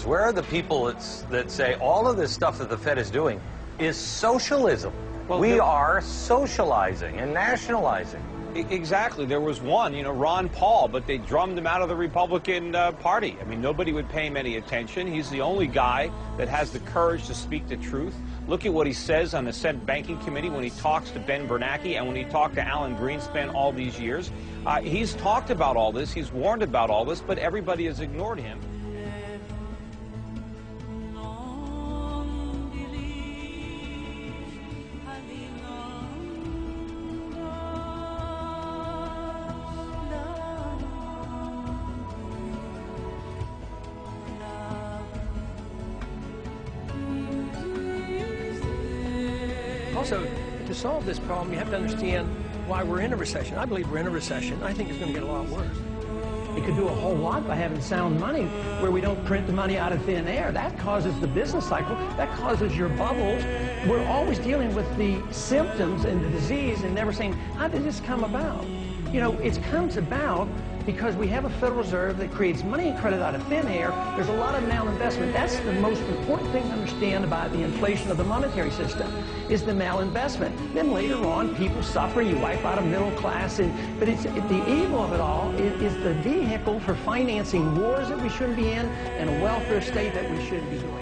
Americans? Where are the people that say all of this stuff that the Fed is doing is socialism? Well, we are socializing and nationalizing. Exactly. There was one, Ron Paul, but they drummed him out of the Republican Party. I mean, nobody would pay him any attention. He's the only guy that has the courage to speak the truth. Look at what he says on the Senate Banking Committee when he talks to Ben Bernanke and when he talked to Alan Greenspan all these years. He's talked about all this. He's warned about all this, but everybody has ignored him. Also, to solve this problem, you have to understand why we're in a recession. I believe we're in a recession. I think it's going to get a lot worse. You could do a whole lot by having sound money where we don't print the money out of thin air. That causes the business cycle. That causes your bubbles. We're always dealing with the symptoms and the disease and never saying, how did this come about? It comes about because we have a Federal Reserve that creates money and credit out of thin air. There's a lot of malinvestment. That's the most important thing to understand about the inflation of the monetary system, is the malinvestment. Then later on, people suffer. You wipe out a middle class. But the evil of it all is the vehicle for financing wars that we shouldn't be in and a welfare state that we shouldn't be doing.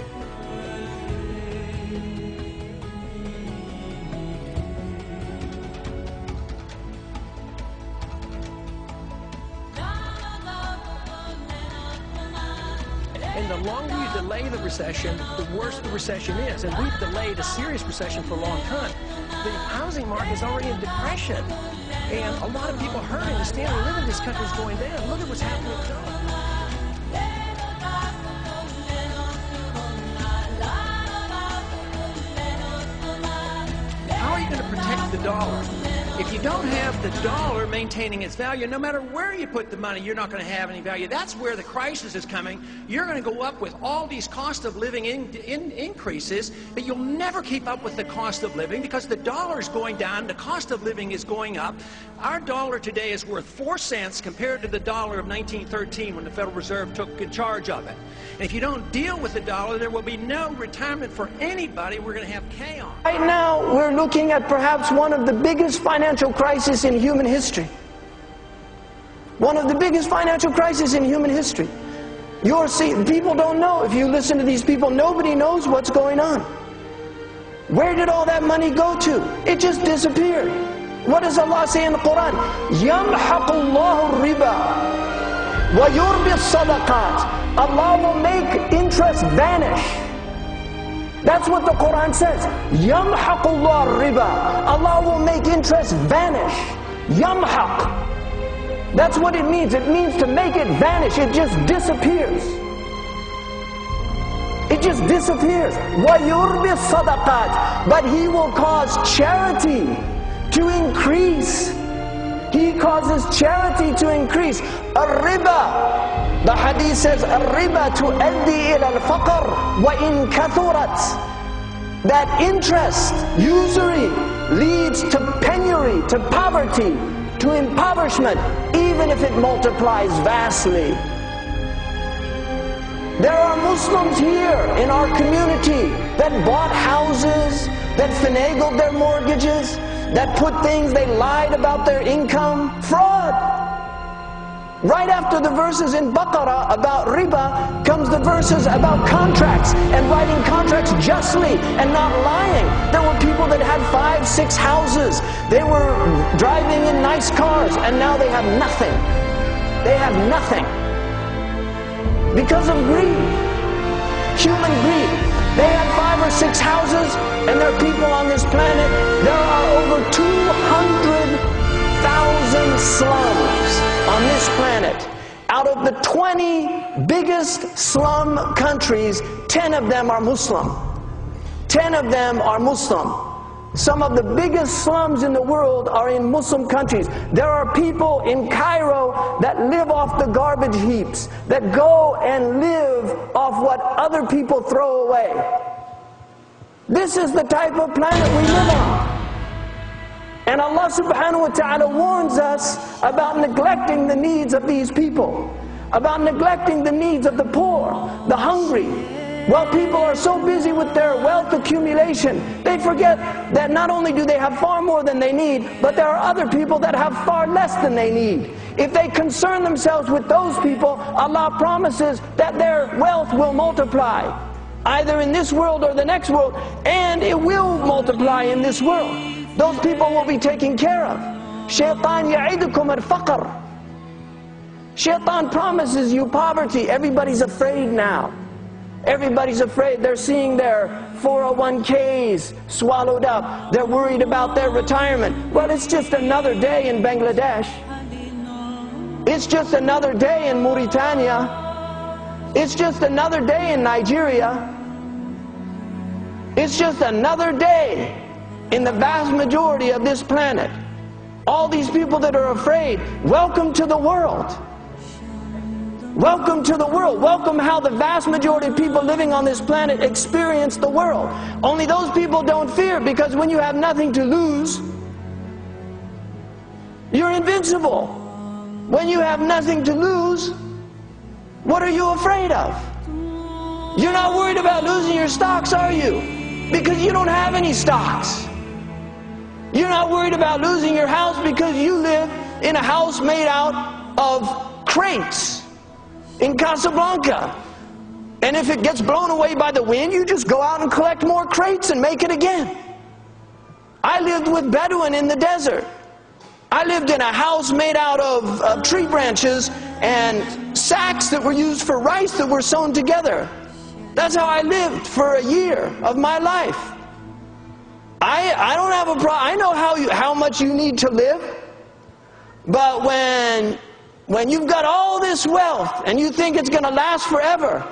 And the longer you delay the recession, the worse the recession is. And we've delayed a serious recession for a long time. The housing market is already in depression. And a lot of people are hurting. The standard of living in this country is going down. Look at what's happening with jobs. How are you going to protect the dollar? If you don't have the dollar maintaining its value, no matter where you put the money, you're not going to have any value. That's where the crisis is coming. You're going to go up with all these cost of living increases, but you'll never keep up with the cost of living because the dollar is going down, the cost of living is going up. Our dollar today is worth 4 cents compared to the dollar of 1913 when the Federal Reserve took charge of it. And if you don't deal with the dollar, there will be no retirement for anybody. We're going to have chaos. Right now, we're looking at perhaps one of the biggest financial crises in human history. One of the biggest financial crises in human history. People don't know. If you listen to these people, nobody knows what's going on. Where did all that money go to? It just disappeared. What does Allah say in the Quran? يَمْحَقُ اللَّهُ الرِّبَى وَيُرْبِي الصَّدَقَاتِ. Allah will make interest vanish. That's what the Quran says. يَمْحَقُ اللَّهُ الرِّبَى. Allah will make interest vanish. يَمْحَق. That's what it means. It means to make it vanish. It just disappears. It just disappears. وَيُرْبِي الصَّدَقَاتِ. But He will cause charity to increase. He causes charity to increase. الرِّبَى. The hadith says, الرِّبَى تُؤَدِّي إِلَى الْفَقْرِ وَإِن كَثُرَتْ. That interest, usury, leads to penury, to poverty, to impoverishment, even if it multiplies vastly. There are Muslims here in our community that bought houses, that finagled their mortgages, that put things, they lied about their income. Fraud. Right after the verses in Baqarah about riba comes the verses about contracts and writing contracts justly and not lying. There were people that had 5, 6 houses. They were driving in nice cars and now they have nothing. They have nothing. Because of greed. Human greed. They had 5 or 6 houses and there are people on this planet. There are over 200,000 slums on this planet. Out of the 20 biggest slum countries, 10 of them are Muslim. 10 of them are Muslim. Some of the biggest slums in the world are in Muslim countries. There are people in Cairo that live off the garbage heaps, that go and live off what other people throw away. This is the type of planet we live on. And Allah subhanahu wa ta'ala warns us about neglecting the needs of these people. about neglecting the needs of the poor, the hungry. Well, people are so busy with their wealth accumulation, they forget that not only do they have far more than they need, but there are other people that have far less than they need. If they concern themselves with those people, Allah promises that their wealth will multiply, either in this world or the next world, and it will multiply in this world. Those people will be taken care of. Shaitan ya'idukum al-faqr. Shaitan promises you poverty. Everybody's afraid now. Everybody's afraid. They're seeing their 401ks swallowed up. They're worried about their retirement. Well, it's just another day in Bangladesh. It's just another day in Mauritania. It's just another day in Nigeria. It's just another day in the vast majority of this planet. All these people that are afraid, welcome to the world. Welcome to the world. Welcome how the vast majority of people living on this planet experience the world. Only those people don't fear, because when you have nothing to lose, you're invincible. When you have nothing to lose, what are you afraid of? You're not worried about losing your stocks, are you? Because you don't have any stocks. You're not worried about losing your house because you live in a house made out of crates in Casablanca. And if it gets blown away by the wind, you just go out and collect more crates and make it again. I lived with Bedouin in the desert. I lived in a house made out of tree branches and sacks that were used for rice that were sewn together. That's how I lived for a year of my life. I don't have a problem. I know how much you need to live. But when you've got all this wealth and you think it's going to last forever,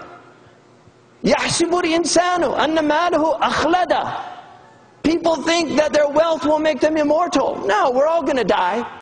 يَحْسِبُ الْإِنسَانُ أَنَّ مَالَهُ أَخْلَدَ. People think that their wealth will make them immortal. No, we're all going to die.